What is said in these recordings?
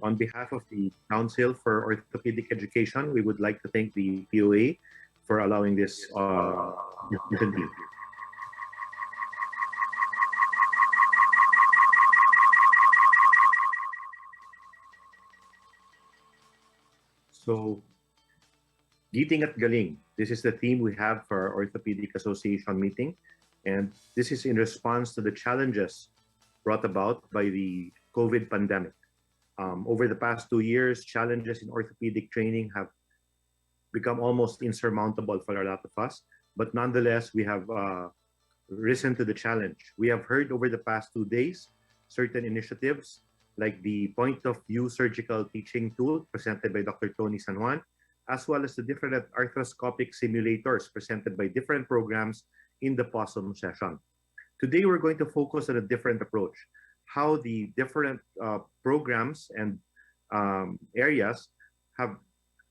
on behalf of the Council for Orthopedic Education, we would like to thank the POA for allowing this opportunity. So, Giting at Galing. This is the theme we have for our Orthopedic Association meeting. And this is in response to the challenges brought about by the COVID pandemic. Over the past 2 years, challenges in orthopedic training have become almost insurmountable for a lot of us. But nonetheless, we have risen to the challenge. We have heard over the past 2 days certain initiatives like the point of view surgical teaching tool presented by Dr. Tony San Juan, as well as the different arthroscopic simulators presented by different programs in the possum session. Today, we're going to focus on a different approach, how the different programs and areas have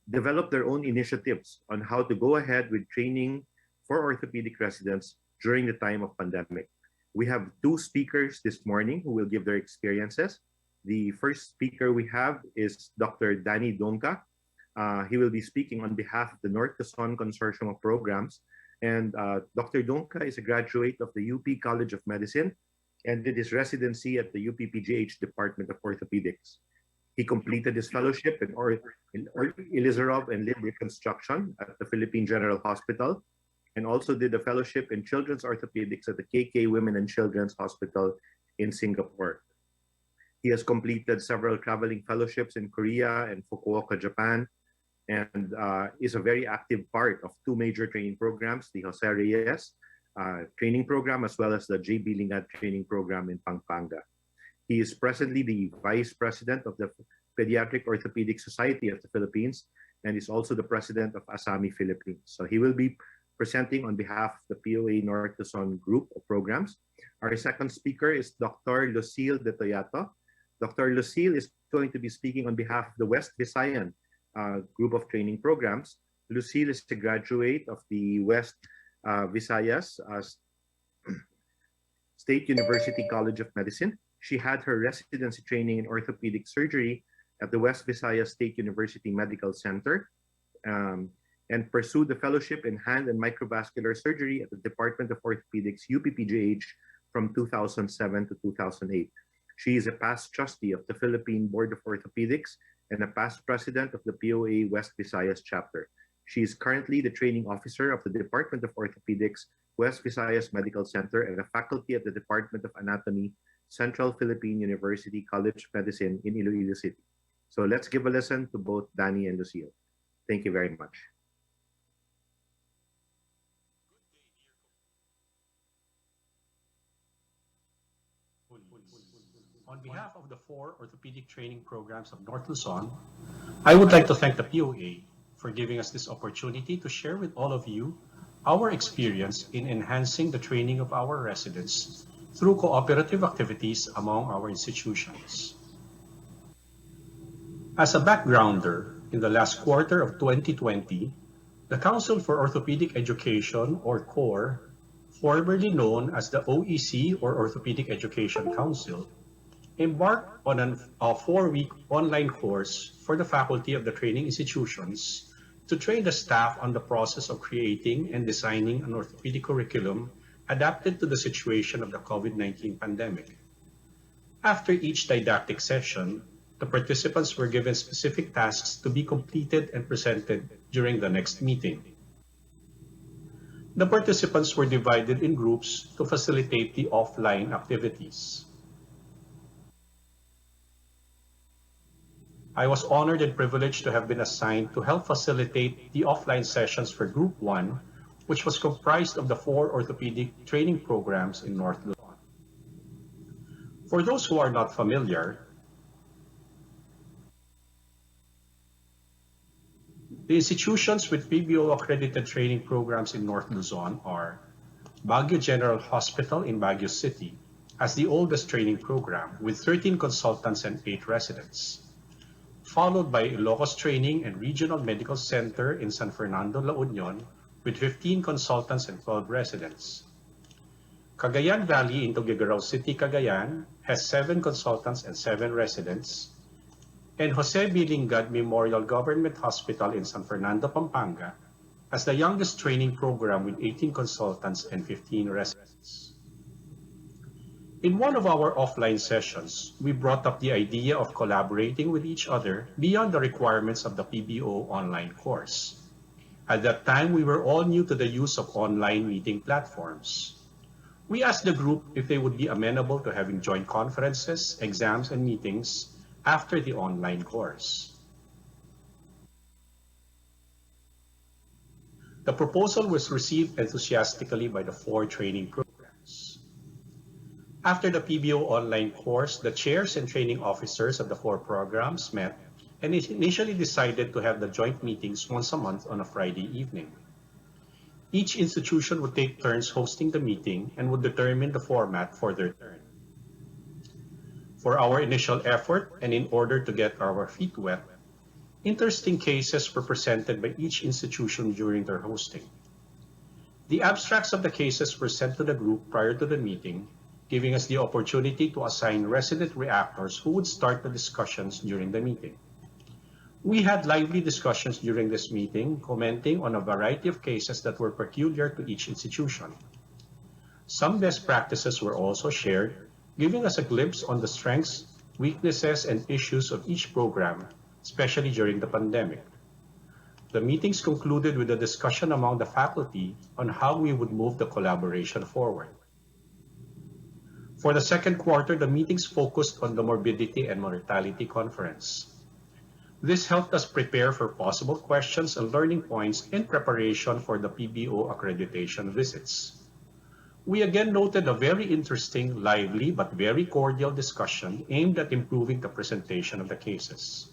developed their own initiatives on how to go ahead with training for orthopedic residents during the time of pandemic. We have two speakers this morning who will give their experiences. The first speaker we have is Dr. Danny Donka. He will be speaking on behalf of the North Luzon Consortium of Programs. And Dr. Donka is a graduate of the UP College of Medicine and did his residency at the UP-PGH Department of Orthopedics. He completed his fellowship in Ilizarov and Limb Reconstruction at the Philippine General Hospital, and also did a fellowship in Children's Orthopedics at the KK Women and Children's Hospital in Singapore. He has completed several traveling fellowships in Korea and Fukuoka, Japan, and is a very active part of two major training programs, the Jose Reyes training program, as well as the J.B. Lingad training program in Pampanga. He is presently the Vice President of the Pediatric Orthopedic Society of the Philippines and is also the President of ASAMI Philippines. So he will be presenting on behalf of the POA North Luzon group of programs. Our second speaker is Dr. Lucille De Toyato. Dr. Lucille is going to be speaking on behalf of the West Visayan group of training programs. Lucille is a graduate of the West Visayas State University College of Medicine. She had her residency training in orthopedic surgery at the West Visayas State University Medical Center and pursued the fellowship in hand and microvascular surgery at the Department of Orthopedics, UP-PGH, from 2007 to 2008. She is a past trustee of the Philippine Board of Orthopedics and a past president of the POA West Visayas chapter. She is currently the training officer of the Department of Orthopedics, West Visayas Medical Center, and a faculty at the Department of Anatomy, Central Philippine University College of Medicine in Iloilo City. So let's give a listen to both Danny and Lucille. Thank you very much. On behalf of the 4 orthopedic training programs of North Luzon, I would like to thank the POA for giving us this opportunity to share with all of you our experience in enhancing the training of our residents through cooperative activities among our institutions. As a backgrounder, in the last quarter of 2020, the Council for Orthopedic Education, or CORE, formerly known as the OEC or Orthopedic Education Council, embarked on a 4-week online course for the faculty of the training institutions to train the staff on the process of creating and designing an orthopedic curriculum adapted to the situation of the COVID-19 pandemic. After each didactic session, the participants were given specific tasks to be completed and presented during the next meeting. The participants were divided in groups to facilitate the offline activities. I was honored and privileged to have been assigned to help facilitate the offline sessions for Group 1, which was comprised of the 4 orthopedic training programs in North Luzon. For those who are not familiar, the institutions with PBO-accredited training programs in North Luzon are Baguio General Hospital in Baguio City as the oldest training program with 13 consultants and 8 residents, followed by Ilocos Training and Regional Medical Center in San Fernando, La Union with 15 consultants and 12 residents. Cagayan Valley in Tuguegarao City, Cagayan has 7 consultants and 7 residents. and Jose Bilingad Memorial Government Hospital in San Fernando, Pampanga, as the youngest training program with 18 consultants and 15 residents. In one of our offline sessions, we brought up the idea of collaborating with each other beyond the requirements of the PBO online course. At that time, we were all new to the use of online meeting platforms. We asked the group if they would be amenable to having joint conferences, exams, and meetings after the online course. The proposal was received enthusiastically by the 4 training programs. After the PBO online course, the chairs and training officers of the 4 programs met and initially decided to have the joint meetings once a month on a Friday evening. Each institution would take turns hosting the meeting and would determine the format for their turn. For our initial effort, and in order to get our feet wet, interesting cases were presented by each institution during their hosting. The abstracts of the cases were sent to the group prior to the meeting, giving us the opportunity to assign resident reactors who would start the discussions during the meeting. We had lively discussions during this meeting, commenting on a variety of cases that were peculiar to each institution. Some best practices were also shared, giving us a glimpse on the strengths, weaknesses, and issues of each program, especially during the pandemic. The meetings concluded with a discussion among the faculty on how we would move the collaboration forward. For the second quarter, the meetings focused on the Morbidity and Mortality Conference. This helped us prepare for possible questions and learning points in preparation for the PBO accreditation visits. We again noted a very interesting, lively, but very cordial discussion aimed at improving the presentation of the cases.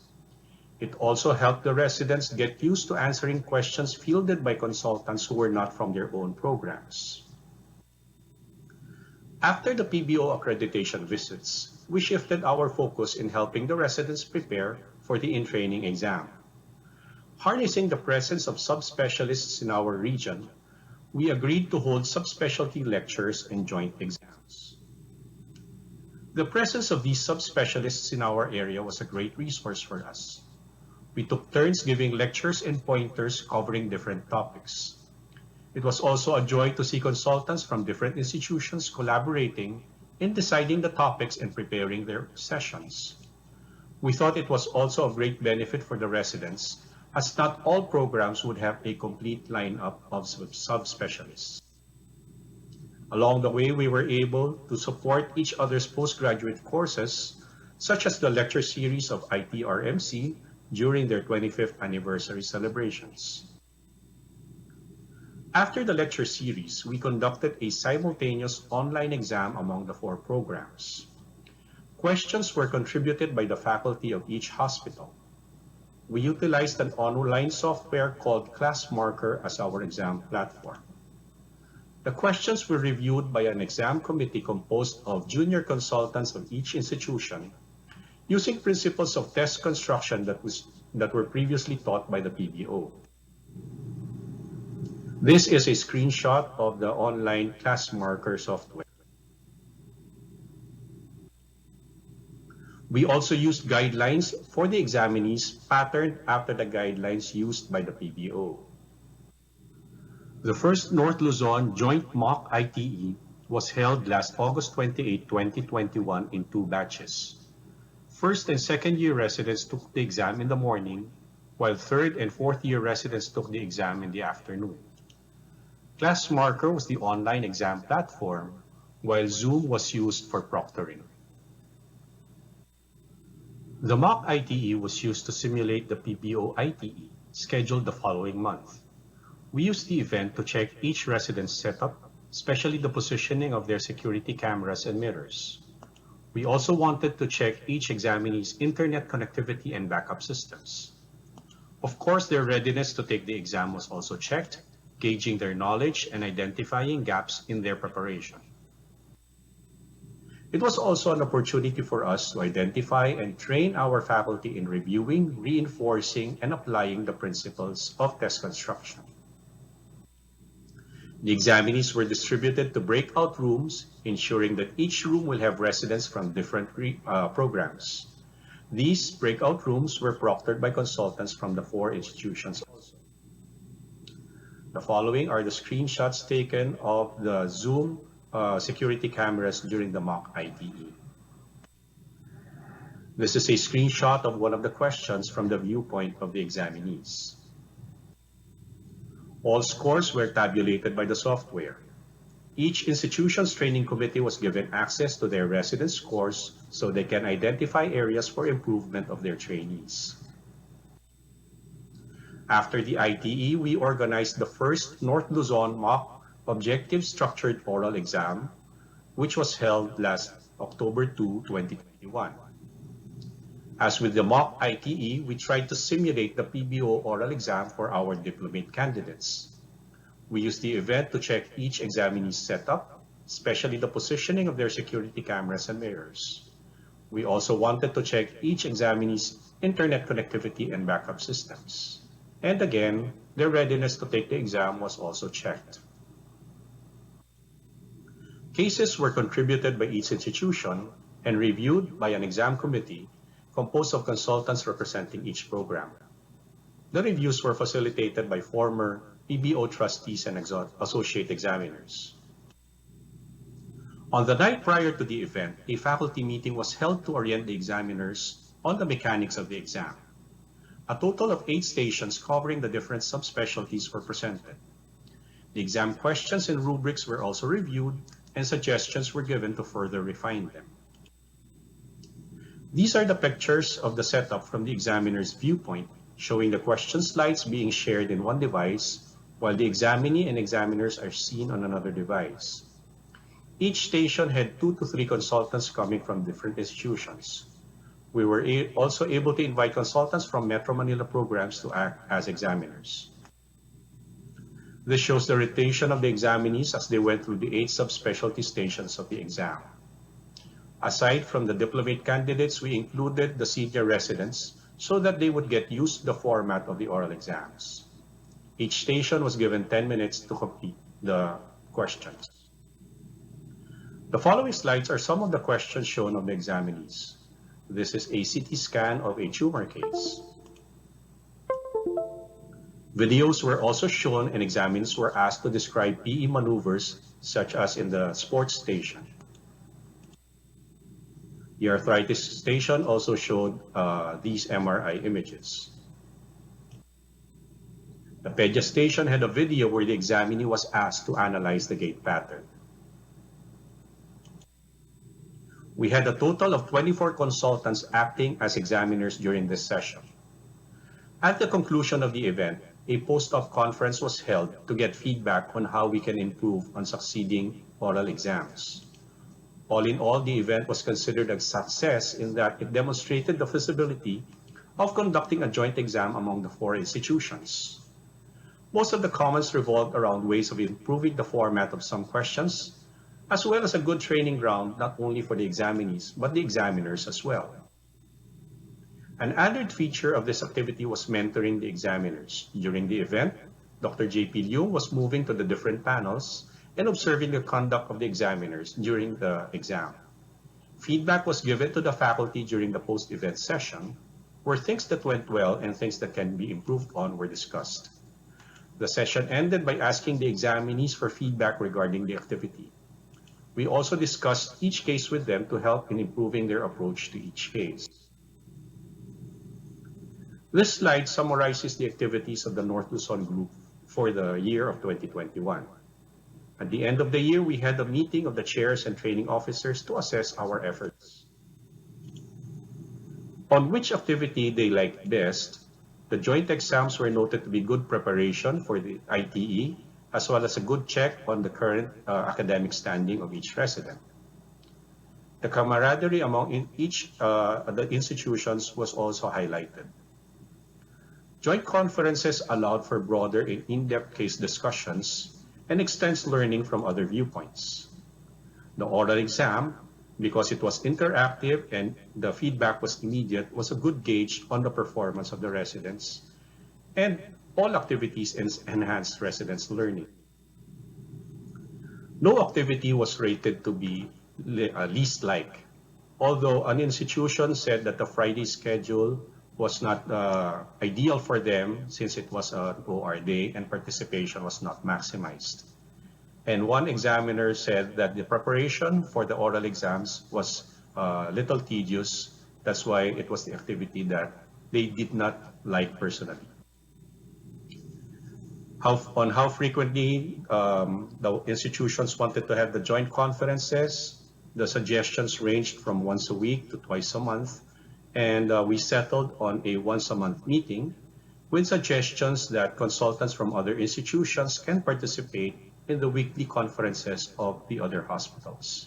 It also helped the residents get used to answering questions fielded by consultants who were not from their own programs. After the PBO accreditation visits, we shifted our focus in helping the residents prepare for the in-training exam. Harnessing the presence of subspecialists in our region, we agreed to hold subspecialty lectures and joint exams. The presence of these subspecialists in our area was a great resource for us. We took turns giving lectures and pointers covering different topics. It was also a joy to see consultants from different institutions collaborating in deciding the topics and preparing their sessions. We thought it was also a great benefit for the residents, as not all programs would have a complete lineup of subspecialists. Along the way, we were able to support each other's postgraduate courses, such as the lecture series of ITRMC during their 25th anniversary celebrations. After the lecture series, we conducted a simultaneous online exam among the 4 programs. Questions were contributed by the faculty of each hospital. We utilized an online software called ClassMarker as our exam platform. The questions were reviewed by an exam committee composed of junior consultants of each institution, using principles of test construction that were previously taught by the PBO. This is a screenshot of the online ClassMarker software. We also used guidelines for the examinees patterned after the guidelines used by the PBO. The first North Luzon joint mock ITE was held last August 28, 2021 in 2 batches. First and second year residents took the exam in the morning, while third and fourth year residents took the exam in the afternoon. ClassMarker was the online exam platform, while Zoom was used for proctoring. The mock ITE was used to simulate the PBO ITE, scheduled the following month. We used the event to check each resident's setup, especially the positioning of their security cameras and mirrors. We also wanted to check each examinee's internet connectivity and backup systems. Of course, their readiness to take the exam was also checked, gauging their knowledge and identifying gaps in their preparation. It was also an opportunity for us to identify and train our faculty in reviewing, reinforcing, and applying the principles of test construction. The examinees were distributed to breakout rooms, ensuring that each room will have residents from different programs. These breakout rooms were proctored by consultants from the 4 institutions also. The following are the screenshots taken of the Zoom security cameras during the mock ITE. This is a screenshot of one of the questions from the viewpoint of the examinees. All scores were tabulated by the software. Each institution's training committee was given access to their resident scores so they can identify areas for improvement of their trainees. After the ITE, we organized the first North Luzon mock objective structured oral exam, which was held last October 2, 2021. As with the mock ITE, we tried to simulate the PBO oral exam for our diplomate candidates. We used the event to check each examinee's setup, especially the positioning of their security cameras and mirrors. We also wanted to check each examinee's internet connectivity and backup systems. And again, their readiness to take the exam was also checked. Cases were contributed by each institution and reviewed by an exam committee composed of consultants representing each program. The reviews were facilitated by former PBO trustees and associate examiners. On the night prior to the event, a faculty meeting was held to orient the examiners on the mechanics of the exam. A total of 8 stations covering the different subspecialties were presented. The exam questions and rubrics were also reviewed, and suggestions were given to further refine them. These are the pictures of the setup from the examiner's viewpoint, showing the question slides being shared in one device, while the examinee and examiners are seen on another device. Each station had 2 to 3 consultants coming from different institutions. We were also able to invite consultants from Metro Manila programs to act as examiners. This shows the rotation of the examinees as they went through the 8 subspecialty stations of the exam. Aside from the diplomate candidates, we included the senior residents so that they would get used to the format of the oral exams. Each station was given 10 minutes to complete the questions. The following slides are some of the questions shown of the examinees. This is a CT scan of a tumor case. Videos were also shown and examinees were asked to describe PE maneuvers such as in the sports station. The arthritis station also showed these MRI images. The pedia station had a video where the examinee was asked to analyze the gait pattern. We had a total of 24 consultants acting as examiners during this session. At the conclusion of the event, a post-op conference was held to get feedback on how we can improve on succeeding oral exams. All in all, the event was considered a success in that it demonstrated the feasibility of conducting a joint exam among the 4 institutions. Most of the comments revolved around ways of improving the format of some questions, as well as a good training ground not only for the examinees, but the examiners as well. An added feature of this activity was mentoring the examiners. During the event, Dr. J.P. Leung was moving to the different panels and observing the conduct of the examiners during the exam. Feedback was given to the faculty during the post-event session, where things that went well and things that can be improved on were discussed. The session ended by asking the examinees for feedback regarding the activity. We also discussed each case with them to help in improving their approach to each case. This slide summarizes the activities of the North Luzon group for the year of 2021. At the end of the year, we had a meeting of the chairs and training officers to assess our efforts. On which activity they liked best, the joint exams were noted to be good preparation for the ITE, as well as a good check on the current academic standing of each resident. The camaraderie among the institutions was also highlighted. Joint conferences allowed for broader and in-depth case discussions and extends learning from other viewpoints. The oral exam, because it was interactive and the feedback was immediate, was a good gauge on the performance of the residents, and all activities enhanced residents' learning. No activity was rated to be least like. Although an institution said that the Friday schedule was not ideal for them since it was an OR day and participation was not maximized. And one examiner said that the preparation for the oral exams was a little tedious. That's why it was the activity that they did not like personally. How frequently the institutions wanted to have the joint conferences, the suggestions ranged from once a week to twice a month, and we settled on a once a month meeting with suggestions that consultants from other institutions can participate in the weekly conferences of the other hospitals.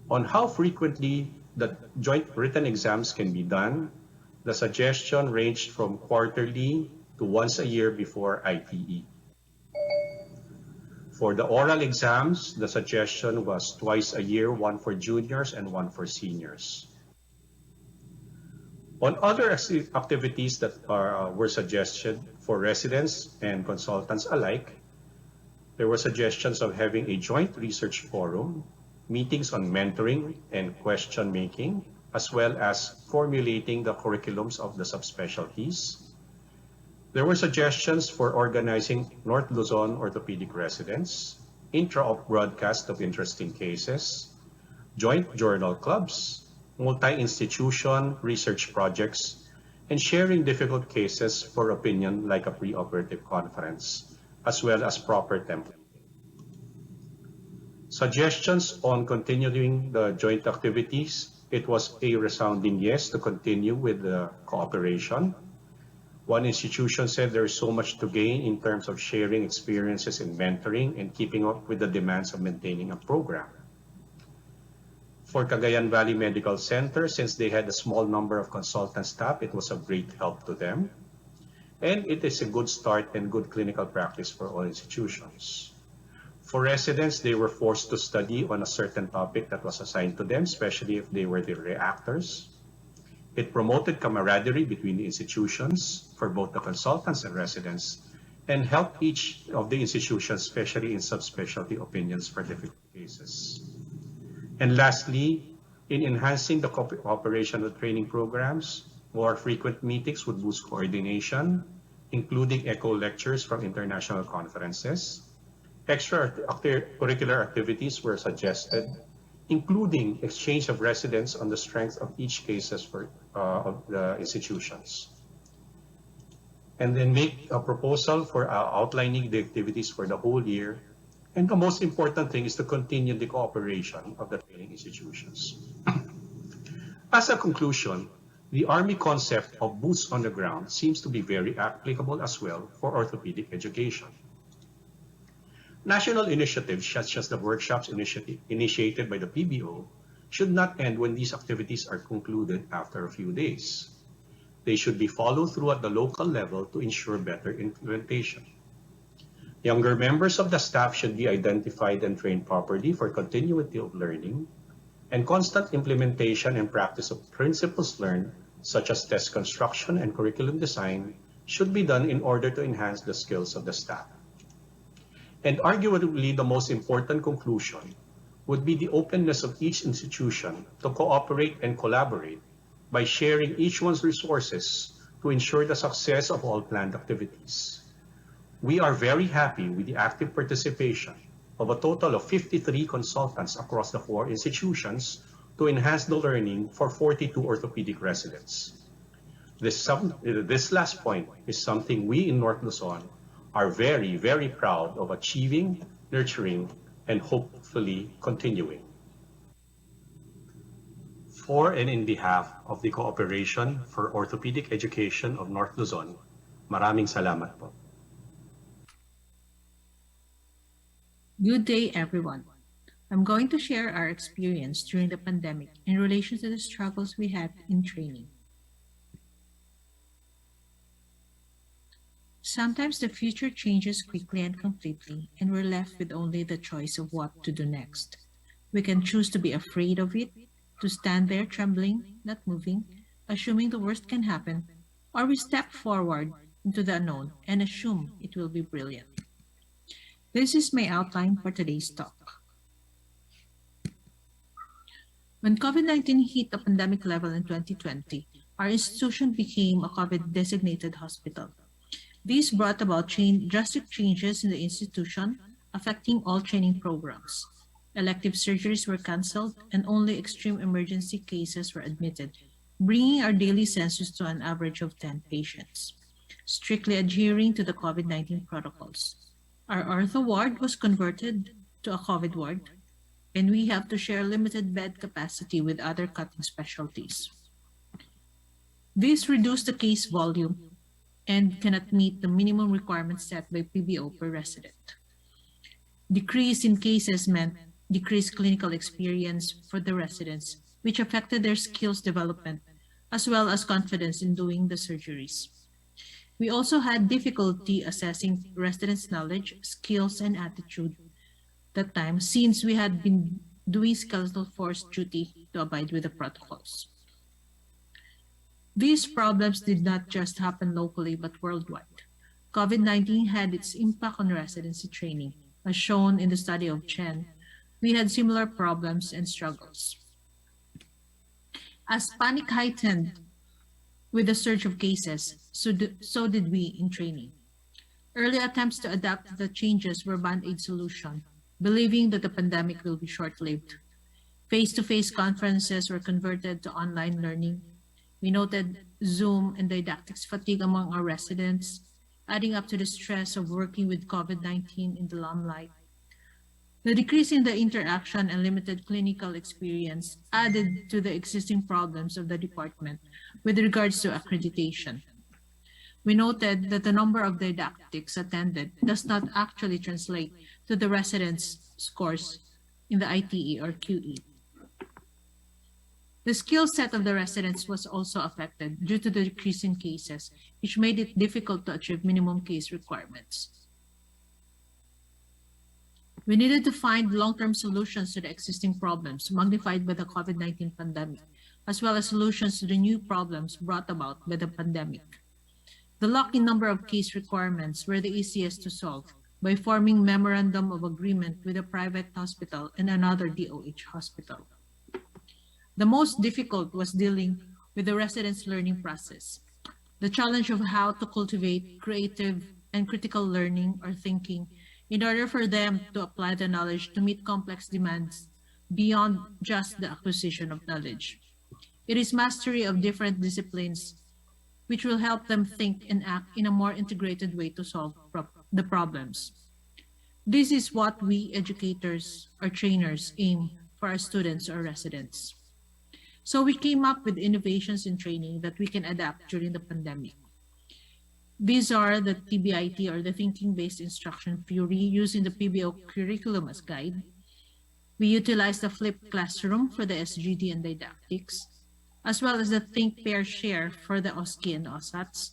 On how frequently the joint written exams can be done, the suggestion ranged from quarterly to once a year before ITE. For the oral exams, the suggestion was twice a year, one for juniors and one for seniors. On other activities that were suggested for residents and consultants alike, there were suggestions of having a joint research forum, meetings on mentoring and question making, as well as formulating the curriculums of the subspecialties. There were suggestions for organizing North Luzon orthopedic residents, intra-op broadcast of interesting cases, joint journal clubs, multi-institution research projects, and sharing difficult cases for opinion like a preoperative conference, as well as proper templating. Suggestions on continuing the joint activities, it was a resounding yes to continue with the cooperation. One institution said there is so much to gain in terms of sharing experiences in mentoring and keeping up with the demands of maintaining a program. For Cagayan Valley Medical Center, since they had a small number of consultant staff, it was of great help to them. And it is a good start and good clinical practice for all institutions. For residents, they were forced to study on a certain topic that was assigned to them, especially if they were the reactors. It promoted camaraderie between the institutions for both the consultants and residents, and helped each of the institutions, especially in subspecialty opinions for difficult cases. And lastly, in enhancing the cooperation with training programs, more frequent meetings would boost coordination, including echo lectures from international conferences. Extracurricular activities were suggested, including exchange of residents on the strength of each cases of the institutions. And then make a proposal for outlining the activities for the whole year. And the most important thing is to continue the cooperation of the training institutions. As a conclusion, the Army concept of boots on the ground seems to be very applicable as well for orthopedic education. National initiatives such as the workshops initiated by the PBO should not end when these activities are concluded after a few days. They should be followed through at the local level to ensure better implementation. Younger members of the staff should be identified and trained properly for continuity of learning, and constant implementation and practice of principles learned, such as test construction and curriculum design, should be done in order to enhance the skills of the staff. And arguably the most important conclusion would be the openness of each institution to cooperate and collaborate by sharing each one's resources to ensure the success of all planned activities. We are very happy with the active participation of a total of 53 consultants across the 4 institutions to enhance the learning for 42 orthopedic residents. This last point is something we in North Luzon are very, very proud of achieving, nurturing, and hopefully continuing. For and in behalf of the Cooperation for Orthopedic Education of North Luzon, maraming salamat po. Good day, everyone. I'm going to share our experience during the pandemic in relation to the struggles we had in training. Sometimes the future changes quickly and completely, and we're left with only the choice of what to do next. We can choose to be afraid of it, to stand there trembling, not moving, assuming the worst can happen, or we step forward into the unknown and assume it will be brilliant. This is my outline for today's talk. When COVID-19 hit the pandemic level in 2020, our institution became a COVID-designated hospital. This brought about drastic changes in the institution, affecting all training programs. Elective surgeries were canceled, and only extreme emergency cases were admitted, bringing our daily census to an average of 10 patients, strictly adhering to the COVID-19 protocols. Our ortho ward was converted to a COVID ward, and we have to share limited bed capacity with other cutting specialties. This reduced the case volume and cannot meet the minimum requirements set by PBO per resident. Decrease in cases meant decreased clinical experience for the residents, which affected their skills development as well as confidence in doing the surgeries. We also had difficulty assessing residents' knowledge, skills, and attitude that time since we had been doing skeletal force duty to abide with the protocols. These problems did not just happen locally but worldwide. COVID-19 had its impact on residency training. As shown in the study of Chen, we had similar problems and struggles. As panic heightened with the surge of cases, so did we in training. Early attempts to adapt to the changes were band-aid solution, believing that the pandemic will be short-lived. Face-to-face conferences were converted to online learning. We noted Zoom and didactics fatigue among our residents, adding up to the stress of working with COVID-19 in the limelight. The decrease in the interaction and limited clinical experience added to the existing problems of the department with regards to accreditation. We noted that the number of didactics attended does not actually translate to the residents' scores in the ITE or QE. The skill set of the residents was also affected due to the decrease in cases, which made it difficult to achieve minimum case requirements. We needed to find long-term solutions to the existing problems magnified by the COVID-19 pandemic, as well as solutions to the new problems brought about by the pandemic. The lock-in number of case requirements were the easiest to solve by forming memorandum of agreement with a private hospital and another DOH hospital. The most difficult was dealing with the residents' learning process. The challenge of how to cultivate creative and critical learning or thinking in order for them to apply the knowledge to meet complex demands beyond just the acquisition of knowledge. It is mastery of different disciplines which will help them think and act in a more integrated way to solve the problems. This is what we educators or trainers aim for our students or residents. So we came up with innovations in training that we can adapt during the pandemic. These are the TBIT or the Thinking-Based Instruction Theory using the PBO curriculum as guide. We utilize the flipped classroom for the SGD and didactics, as well as the Think, Pair, Share for the OSCE and OSATs.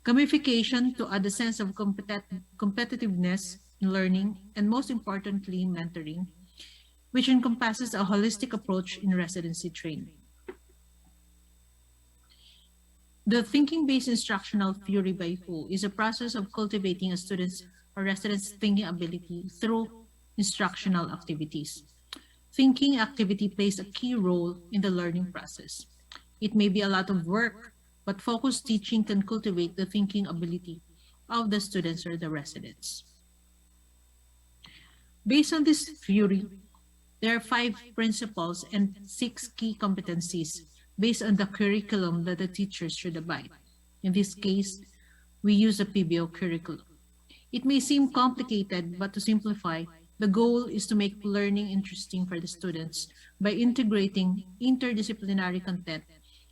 Gamification to add a sense of competitiveness in learning, and most importantly, mentoring, which encompasses a holistic approach in residency training. The thinking-based instructional theory by Hu is a process of cultivating a student's or resident's thinking ability through instructional activities. Thinking activity plays a key role in the learning process. It may be a lot of work, but focused teaching can cultivate the thinking ability of the students or the residents. Based on this theory, there are 5 principles and 6 key competencies based on the curriculum that the teachers should abide. In this case, we use a PBO curriculum. It may seem complicated, but to simplify, the goal is to make learning interesting for the students by integrating interdisciplinary content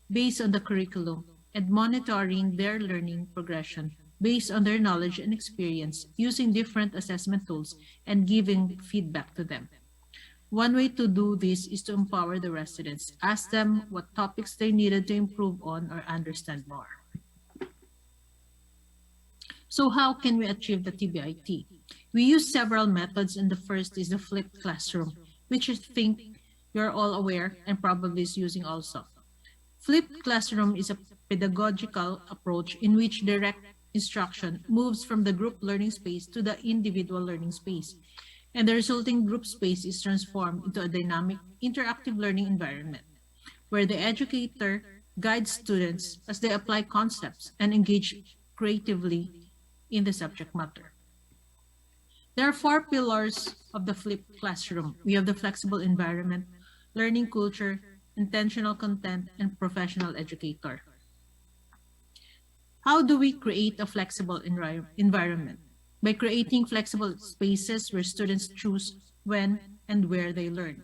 based on the curriculum and monitoring their learning progression based on their knowledge and experience using different assessment tools and giving feedback to them. One way to do this is to empower the residents, ask them what topics they needed to improve on or understand more. So how can we achieve the TBIT? We use several methods, and the first is the flipped classroom, which I think you're all aware and probably is using also. Flipped classroom is a pedagogical approach in which direct instruction moves from the group learning space to the individual learning space. and the resulting group space is transformed into a dynamic, interactive learning environment where the educator guides students as they apply concepts and engage creatively in the subject matter. There are four pillars of the flipped classroom. We have the flexible environment, learning culture, intentional content, and professional educator. How do we create a flexible environment? By creating flexible spaces where students choose when and where they learn.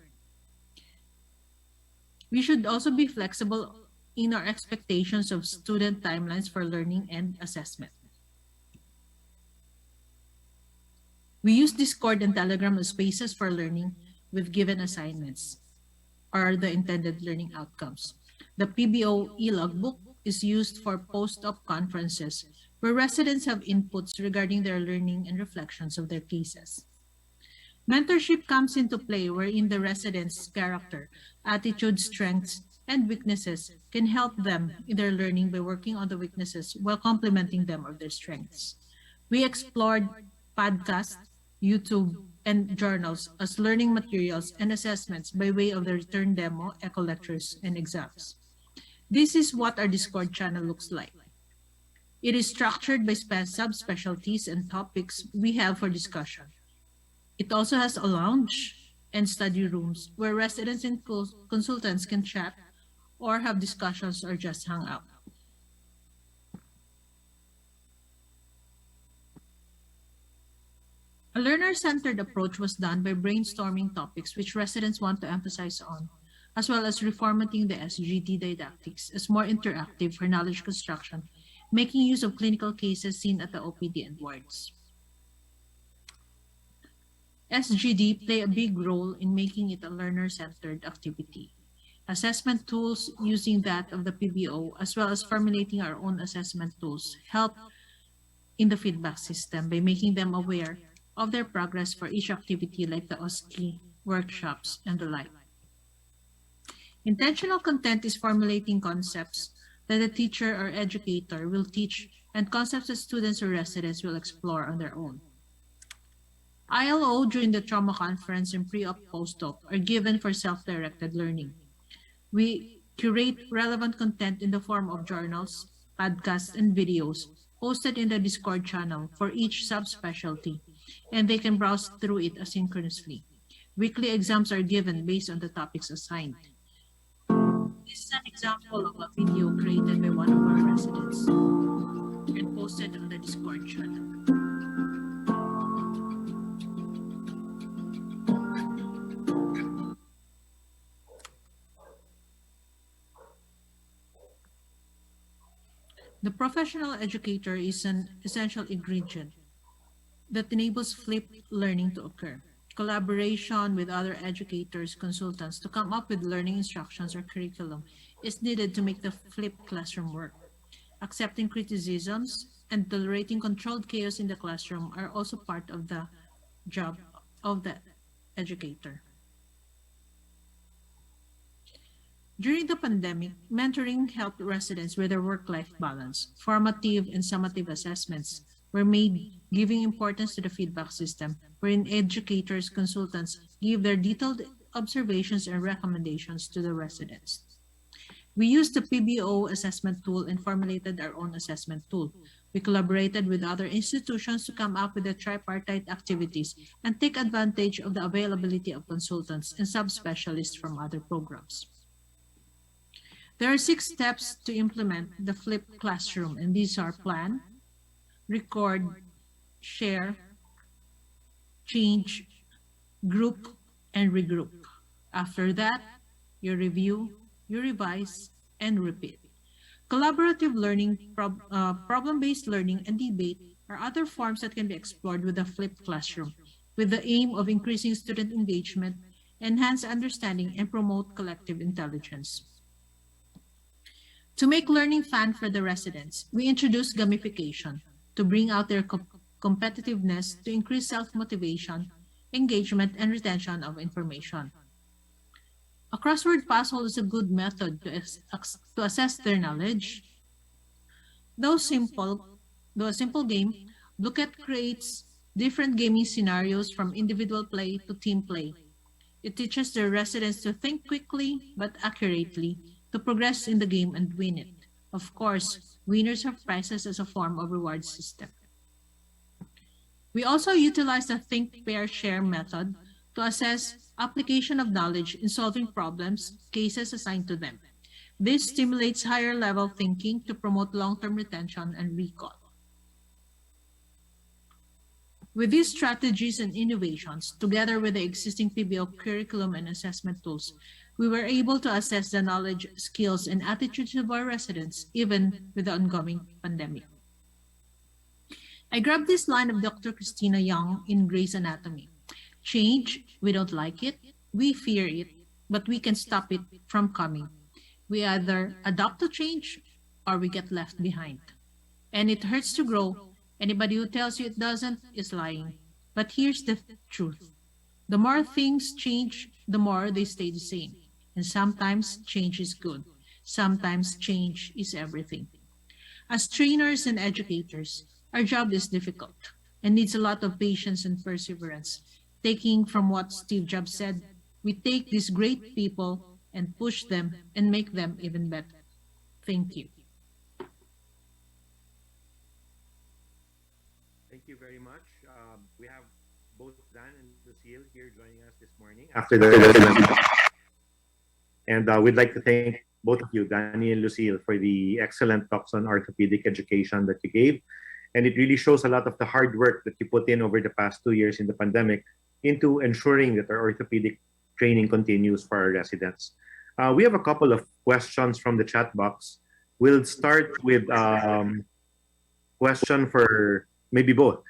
We should also be flexible in our expectations of student timelines for learning and assessment. We use Discord and Telegram as spaces for learning with given assignments or the intended learning outcomes. The PBO e-logbook is used for post-op conferences where residents have inputs regarding their learning and reflections of their cases. Mentorship comes into play wherein the resident's character, attitude, strengths, and weaknesses can help them in their learning by working on the weaknesses while complementing them of their strengths. We explored podcasts, YouTube, and journals as learning materials and assessments by way of the return demo, echo lectures, and exams. This is what our Discord channel looks like. It is structured by subspecialties and topics we have for discussion. It also has a lounge and study rooms where residents and consultants can chat or have discussions or just hang out. A learner-centered approach was done by brainstorming topics which residents want to emphasize on, as well as reformatting the SGD didactics as more interactive for knowledge construction, making use of clinical cases seen at the OPD and wards. SGD play a big role in making it a learner-centered activity. Assessment tools using that of the PBO, as well as formulating our own assessment tools, help in the feedback system by making them aware of their progress for each activity like the OSCE, workshops, and the like. Intentional content is formulating concepts that the teacher or educator will teach and concepts that students or residents will explore on their own. ILO during the trauma conference and pre-op post-op are given for self-directed learning. We curate relevant content in the form of journals, podcasts, and videos posted in the Discord channel for each subspecialty, and they can browse through it asynchronously. Weekly exams are given based on the topics assigned. This is an example of a video created by one of our residents and posted on the Discord channel. The professional educator is an essential ingredient that enables flipped learning to occur. Collaboration with other educators, consultants to come up with learning instructions or curriculum is needed to make the flipped classroom work. Accepting criticisms and tolerating controlled chaos in the classroom are also part of the job of the educator. During the pandemic, mentoring helped residents with their work-life balance. Formative and summative assessments were made, giving importance to the feedback system, wherein educators, consultants give their detailed observations and recommendations to the residents. We used the PBO assessment tool and formulated our own assessment tool. We collaborated with other institutions to come up with the tripartite activities and take advantage of the availability of consultants and subspecialists from other programs. There are 6 steps to implement the flipped classroom, and these are plan, record, share, change, group, and regroup. After that, you review, you revise, and repeat. Collaborative learning, problem-based learning, and debate are other forms that can be explored with the flipped classroom, with the aim of increasing student engagement, enhance understanding, and promote collective intelligence. To make learning fun for the residents, we introduced gamification to bring out their competitiveness, to increase self-motivation, engagement, and retention of information. A crossword puzzle is a good method to assess their knowledge. Though a simple game, Look at creates different gaming scenarios from individual play to team play. It teaches the residents to think quickly but accurately, to progress in the game and win it. Of course, winners have prizes as a form of reward system. We also utilize the think, pair, share method to assess application of knowledge in solving problems, cases assigned to them. This stimulates higher level thinking to promote long-term retention and recall. With these strategies and innovations, together with the existing PBO curriculum and assessment tools, we were able to assess the knowledge, skills, and attitudes of our residents even with the ongoing pandemic. I grabbed this line of Dr. Christina Young in Grey's Anatomy. Change, we don't like it, we fear it, but we can stop it from coming. We either adopt to change or we get left behind. And it hurts to grow. Anybody who tells you it doesn't is lying. But here's the truth. The more things change, the more they stay the same. And sometimes change is good. Sometimes change is everything. As trainers and educators, our job is difficult and needs a lot of patience and perseverance. Taking from what Steve Jobs said, we take these great people and push them and make them even better. Thank you. Thank you very much. We have both Dan and Lucille here joining us this morning after the and we'd like to thank both of you, Danny and Lucille, for the excellent talks on orthopedic education that you gave. And it really shows a lot of the hard work that you put in over the past 2 years in the pandemic into ensuring that our orthopedic training continues for our residents. We have a couple of questions from the chat box. We'll start with question for maybe both.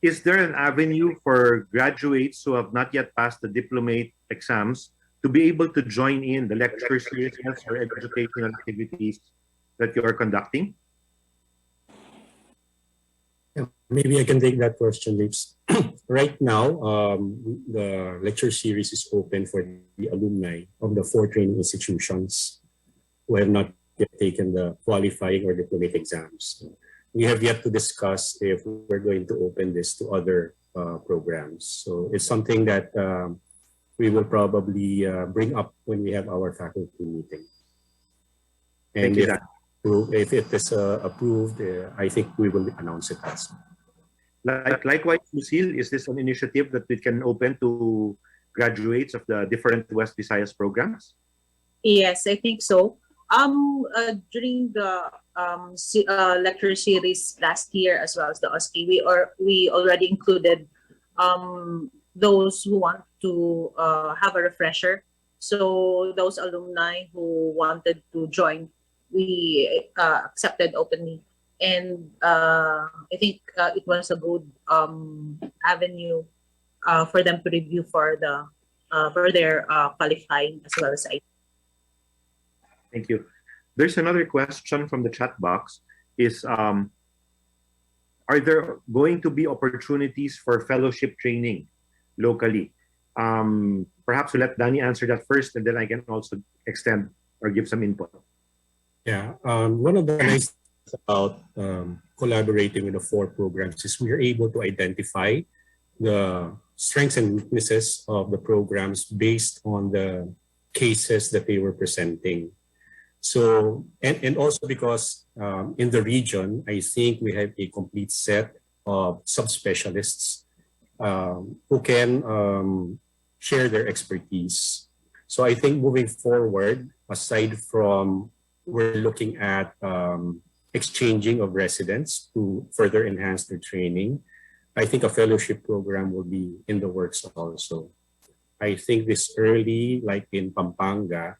Is there an avenue for graduates who have not yet passed the diplomate exams to be able to join in the lecture series or educational activities that you are conducting? Maybe I can take that question, Lips. Right now, the lecture series is open for the alumni of the 4 training institutions who have not yet taken the qualifying or diplomate exams. We have yet to discuss if we're going to open this to other programs. So it's something that we will probably bring up when we have our faculty meeting. And if it is approved, I think we will announce it also. Likewise, Lucille, is this an initiative that we can open to graduates of the different West Visayas programs? Yes, I think so. During the lecture series last year, as well as the OSCE, we already included those who want to have a refresher. So those alumni who wanted to join, we accepted openly. And I think it was a good avenue for them to review for their qualifying as well as I. Thank you. There's another question from the chat box. Are there going to be opportunities for fellowship training locally? Perhaps we'll let Danny answer that first, and then I can also extend or give some input. Yeah, one of the nice things about collaborating with the 4 programs is we are able to identify the strengths and weaknesses of the programs based on the cases that they were presenting. So, and also because in the region, I think we have a complete set of subspecialists who can share their expertise. So I think moving forward, aside from we're looking at exchanging of residents to further enhance their training, I think a fellowship program will be in the works also. I think this early, like in Pampanga,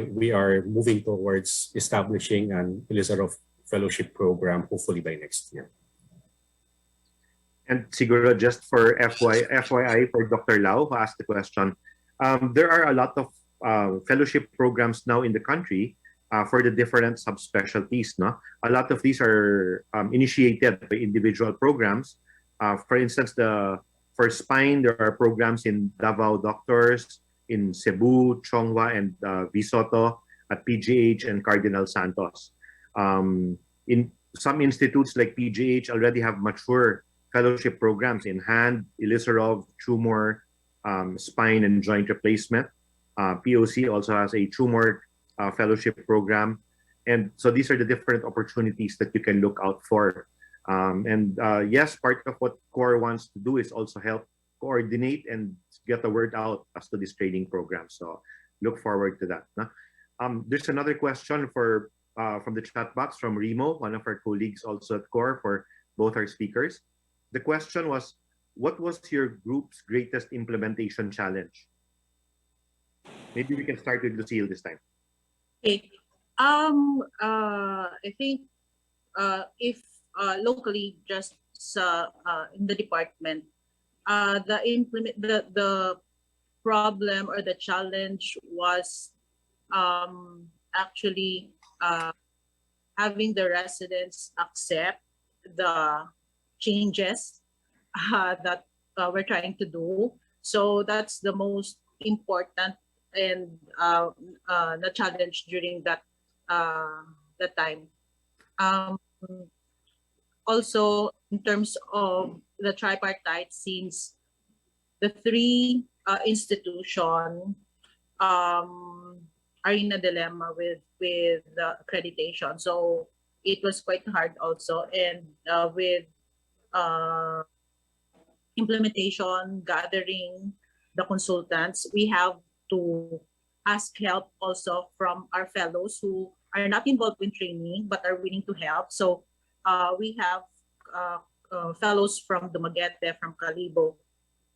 we are moving towards establishing an Elizarov Fellowship program, hopefully by next year. And siguro just for FYI for Dr. Lau, who asked the question, there are a lot of fellowship programs now in the country for the different subspecialties. No? A lot of these are initiated by individual programs. For instance, for spine, there are programs in Davao Doctors, in Cebu, Chongwa, and Visoto, at PGH and Cardinal Santos. In some institutes like PGH already have mature fellowship programs in hand, Ilizarov, tumor, spine and joint replacement. POC also has a tumor fellowship program. And so these are the different opportunities that you can look out for. Yes, part of what CORE wants to do is also help coordinate and get the word out as to this training program. So look forward to that. There's another question from the chat box from Remo, one of our colleagues also at CORE, for both our speakers. The question was, what was your group's greatest implementation challenge? Maybe we can start with Lucille this time. Okay. I think if locally, just in the department, the problem or the challenge was actually having the residents accept the changes that we're trying to do. So that's the most important and the challenge during that time. Also, in terms of the tripartite, since the three institutions are in a dilemma with the accreditation, so it was quite hard also, and with implementation, gathering the consultants, we have to ask help also from our fellows who are not involved in training but are willing to help. So we have fellows from Dumaguete, from Calibo,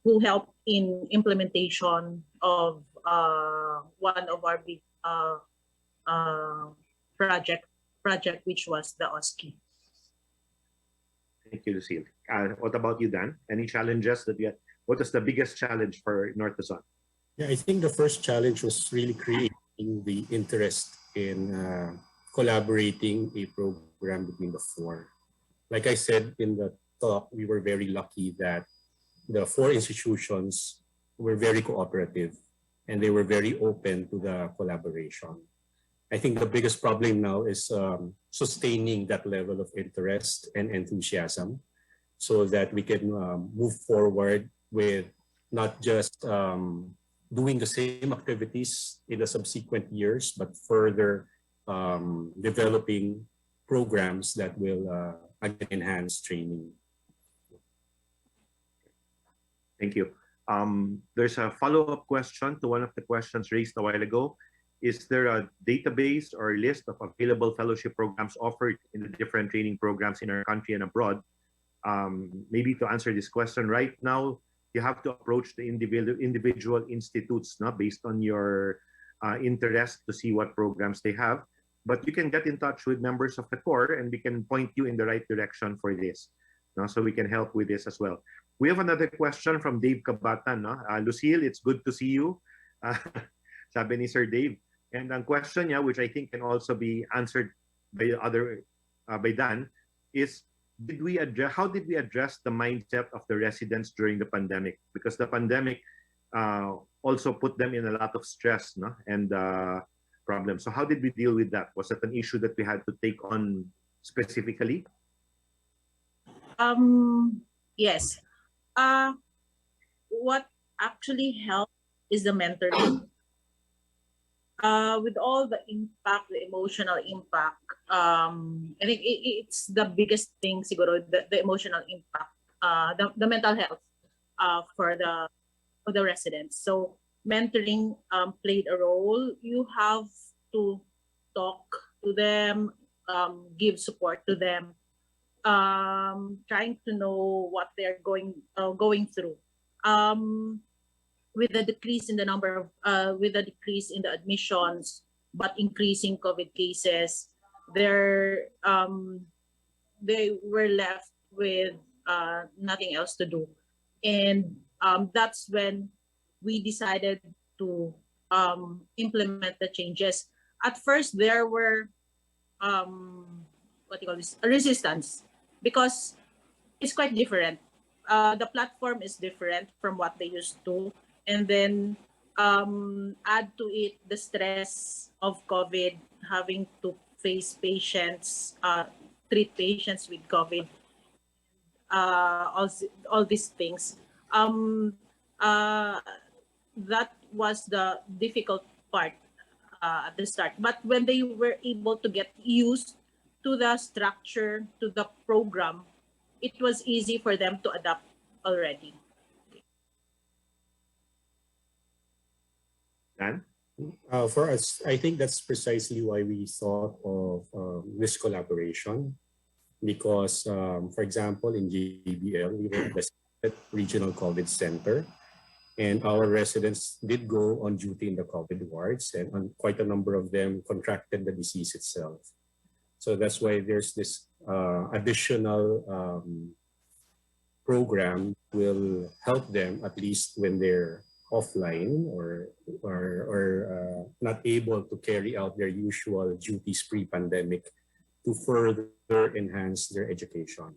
who help in implementation of one of our big project, which was the OSCE. Thank you, Lucille. What about you, Dan? Any challenges that you had? What was the biggest challenge for North Luzon? Yeah, I think the first challenge was really creating the interest in collaborating a program between the four. Like I said in the talk, we were very lucky that the four institutions were very cooperative and they were very open to the collaboration. I think the biggest problem now is sustaining that level of interest and enthusiasm so that we can move forward with not just doing the same activities in the subsequent years, but further developing programs that will enhance training. Thank you. There's a follow-up question to one of the questions raised a while ago. Is there a database or list of available fellowship programs offered in the different training programs in our country and abroad? Maybe to answer this question right now, you have to approach the individual institutes, based on your interest, to see what programs they have. But you can get in touch with members of the CORE and we can point you in the right direction for this. So we can help with this as well. We have another question from Dave Kabatan. Lucille, it's good to see you. Sabi ni Sir Dave. And ang question niya, which I think can also be answered by by Dan, is how did we address the mindset of the residents during the pandemic? Because the pandemic also put them in a lot of stress and problems. So how did we deal with that? Was it an issue that we had to take on specifically? Yes. What actually helped is the mentoring. With all the impact, the emotional impact, I think it's the biggest thing, siguro, the emotional impact, the mental health for the residents. So mentoring played a role. You have to talk to them, give support to them, trying to know what they're going through. With the decrease in the number of, with the decrease in the admissions, but increasing COVID cases, they were left with nothing else to do, and that's when we decided to implement the changes. At first, there were resistance, because it's quite different. The platform is different from what they used to. And then add to it the stress of COVID, having to face patients, treat patients with COVID. all these things. Um, uh, that was the difficult part at the start. But when they were able to get used to the structure, to the program, it was easy for them to adapt already. Dan? For us, I think that's precisely why we thought of this collaboration. Because, for example, in JBL, we were the regional COVID center, and our residents did go on duty in the COVID wards, and quite a number of them contracted the disease itself. So that's why there's this additional program will help them, at least when they're offline or not able to carry out their usual duties pre-pandemic, to further enhance their education.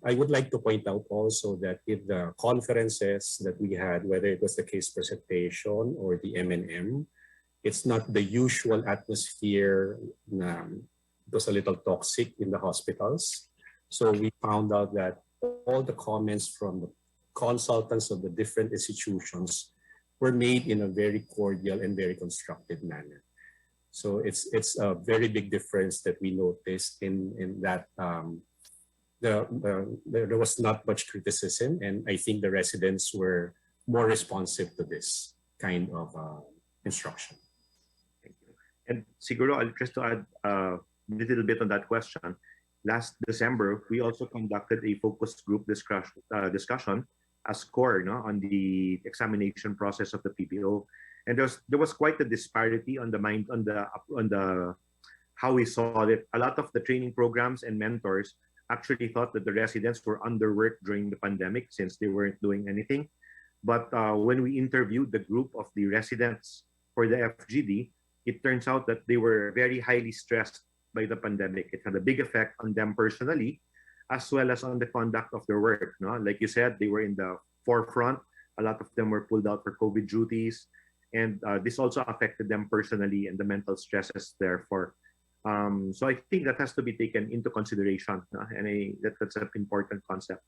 I would like to point out also that in the conferences that we had, whether it was the case presentation or the M&M, it's not the usual atmosphere. It was a little toxic in the hospitals. So we found out that all the comments from the consultants of the different institutions were made in a very cordial and very constructive manner. So it's a very big difference that we noticed in that there was not much criticism, and I think the residents were more responsive to this kind of instruction. Thank you. And siguro, I'll just to add a little bit on that question. Last December, we also conducted a focus group discussion as core, no, on the examination process of the PPO, and there was quite a disparity on the how we saw it. A lot of the training programs and mentors actually thought that the residents were underworked during the pandemic since they weren't doing anything. But when we interviewed the group of the residents for the FGD, it turns out that they were very highly stressed by the pandemic. It had a big effect on them personally, as well as on the conduct of their work. No? Like you said, they were in the forefront. A lot of them were pulled out for COVID duties. And this also affected them personally and the mental stresses therefore. So I think that has to be taken into consideration. No? And that's an important concept.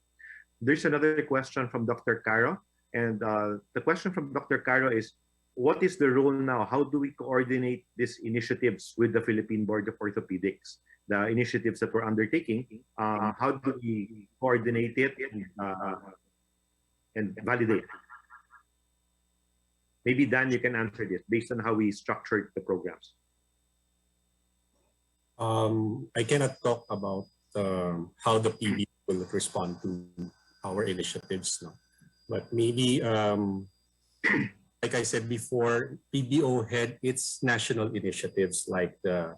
There's another question from Dr. Caro. And the question from Dr. Caro is, what is the role now? How do we coordinate these initiatives with the Philippine Board of Orthopaedics? The initiatives that we're undertaking, how do we coordinate it and validate? Maybe Dan, you can answer this based on how we structured the programs. I cannot talk about how the PB will respond to our initiatives, no? But maybe, like I said before, PBO had its national initiatives like the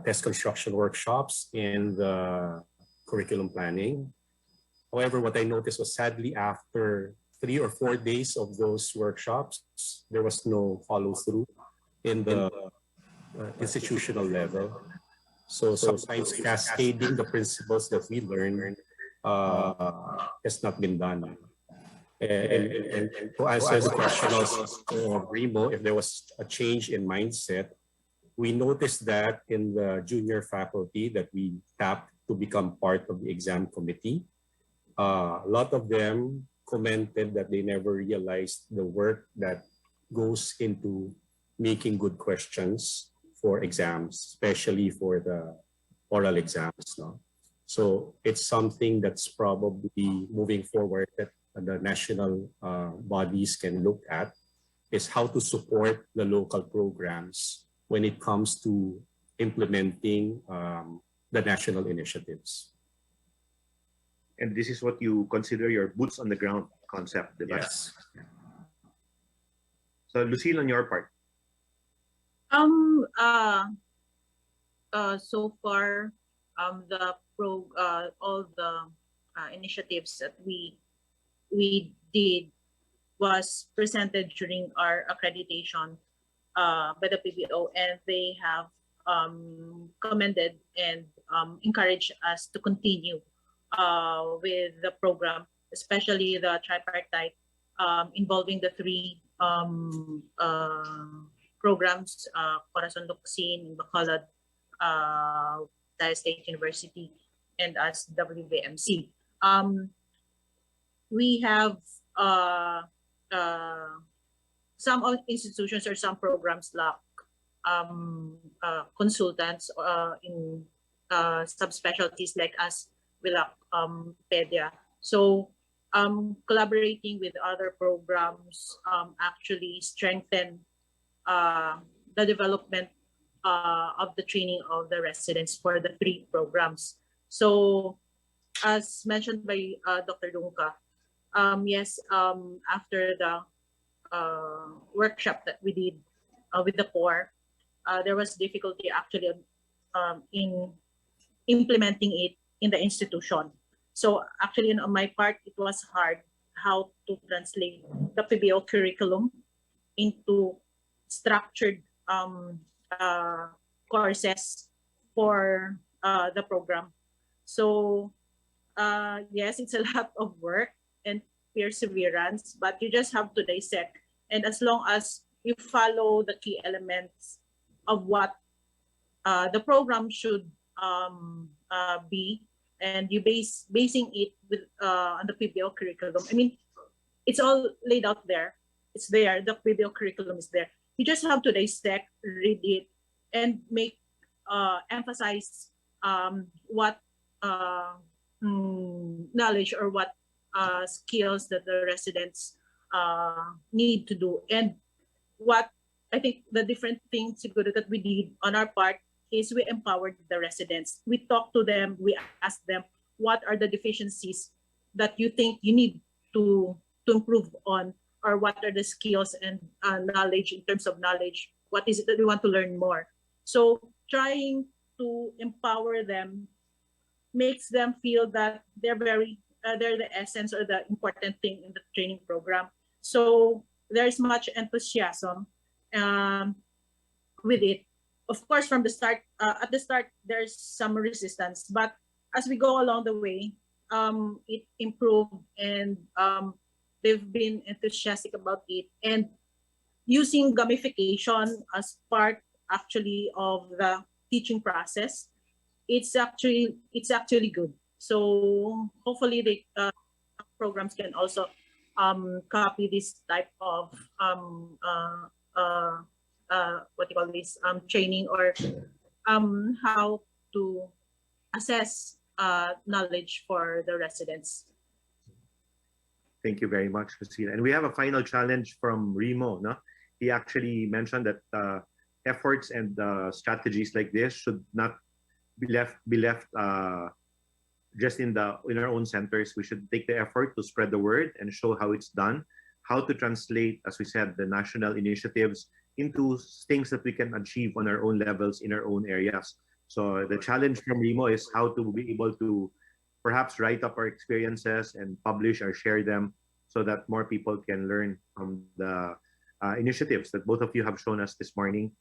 test construction workshops and the curriculum planning. However, what I noticed was sadly after 3 or 4 days of those workshops, there was no follow through in the institutional level. So sometimes cascading the principles that we learned has not been done. And to answer the question of Remo, if there was a change in mindset, we noticed that in the junior faculty that we tapped to become part of the exam committee. A lot of them commented that they never realized the work that goes into making good questions for exams, especially for the oral exams. No? So it's something that's probably moving forward that the national bodies can look at, is how to support the local programs when it comes to implementing the national initiatives. And this is what you consider your boots on the ground concept, right? Yes. So Lucille, on your part. So far, all the initiatives that we did was presented during our accreditation by the PBO, and they have commended and encouraged us to continue with the program, especially the tripartite involving the 3 programs, Corazon Luxin, Bacolod, Tayo State University, and as WBMC. um, we have some institutions or some programs lack consultants in subspecialties like us. We lack pedia. So collaborating with other programs actually strengthen the development of the training of the residents for the three programs. So as mentioned by Dr. Dunca, yes, after the workshop that we did with the core, there was difficulty actually in implementing it in the institution. So actually on my part, it was hard how to translate the PBO curriculum into structured courses for the program. So yes, it's a lot of work and perseverance, but you just have to dissect. And as long as you follow the key elements of what the program should be, and you basing it with on the PBO curriculum. I mean, it's all laid out there. It's there. The PBO curriculum is there. You just have to dissect, read it, and make emphasize what knowledge or what skills that the residents need to do. And what I think the different things that we did on our part is we empowered the residents. We talked to them, we asked them what are the deficiencies that you think you need to improve on, or what are the skills and knowledge in terms of knowledge, what is it that we want to learn more. So trying to empower them makes them feel that they're the essence or the important thing in the training program. So there's much enthusiasm with it. Of course, from the start, at the start, there's some resistance, but as we go along the way, it improved, and they've been enthusiastic about it. And using gamification as part actually of the teaching process, it's actually good. So hopefully the programs can also copy this type of what you call this training, or how to assess knowledge for the residents. Thank you very much, Christina. And we have a final challenge from Remo. No? He actually mentioned that efforts and strategies like this should not be left just in our own centers. We should take the effort to spread the word and show how it's done, how to translate, as we said, the national initiatives into things that we can achieve on our own levels in our own areas. So the challenge from Remo is how to be able to perhaps write up our experiences and publish or share them so that more people can learn from the initiatives that both of you have shown us this morning.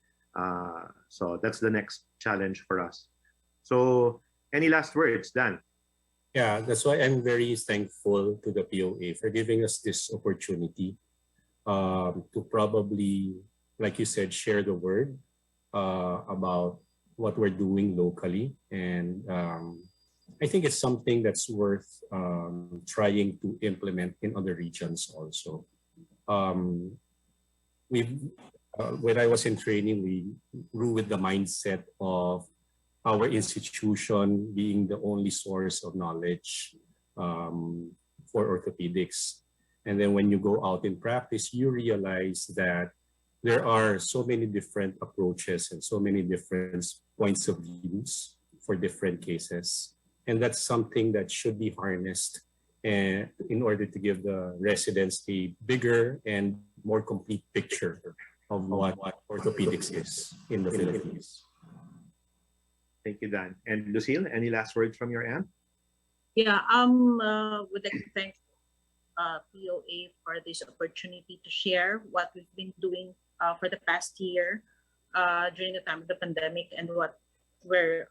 So that's the next challenge for us. So any last words, Dan? Yeah, that's why I'm very thankful to the POA for giving us this opportunity to probably, like you said, share the word about what we're doing locally. And I think it's something that's worth trying to implement in other regions also. When I was in training, we grew with the mindset of our institution being the only source of knowledge for orthopedics. And then when you go out in practice, you realize that there are so many different approaches and so many different points of views for different cases. And that's something that should be harnessed in order to give the residents a bigger and more complete picture of what orthopedics is in the Philippines. Thank you, Dan. And Lucille, any last words from your end? Yeah, would like to thank POA for this opportunity to share what we've been doing for the past year during the time of the pandemic, and what we're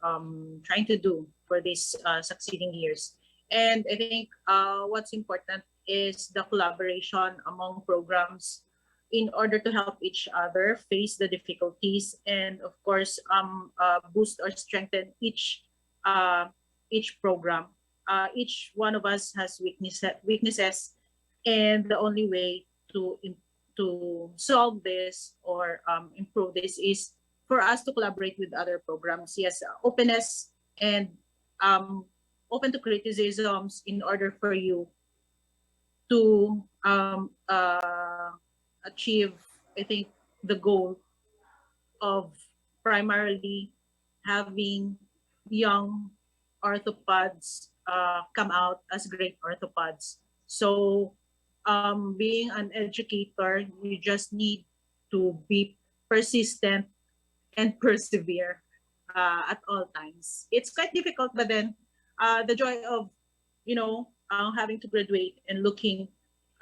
trying to do for these succeeding years. And I think what's important is the collaboration among programs in order to help each other face the difficulties, and of course boost or strengthen each program each one of us has weaknesses, and the only way to solve this or improve this is for us to collaborate with other programs. Yes, openness and open to criticisms in order for you to achieve, I think, the goal of primarily having young orthopods come out as great orthopods. So being an educator, you just need to be persistent and persevere at all times. It's quite difficult, but then the joy of, having to graduate and looking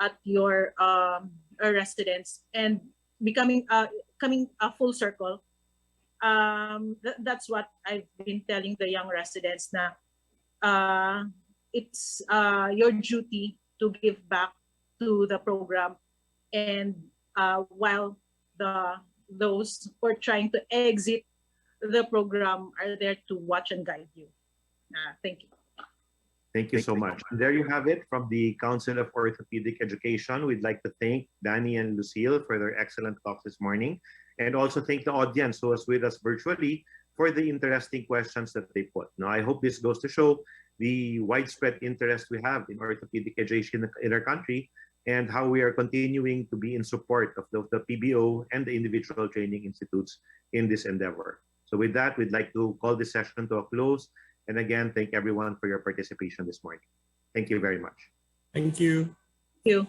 at your residents and becoming coming a full circle. That's what I've been telling the young residents na it's your duty to give back to the program, and while those who are trying to exit the program are there to watch and guide you. Thank you. Thank you so much. And there you have it from the Council of Orthopedic Education. We'd like to thank Danny and Lucille for their excellent talks this morning, and also thank the audience who was with us virtually for the interesting questions that they put. Now, I hope this goes to show the widespread interest we have in orthopedic education in our country, and how we are continuing to be in support of the PBO and the individual training institutes in this endeavor. So with that, we'd like to call this session to a close. And again, thank everyone for your participation this morning. Thank you very much. Thank you. Thank you.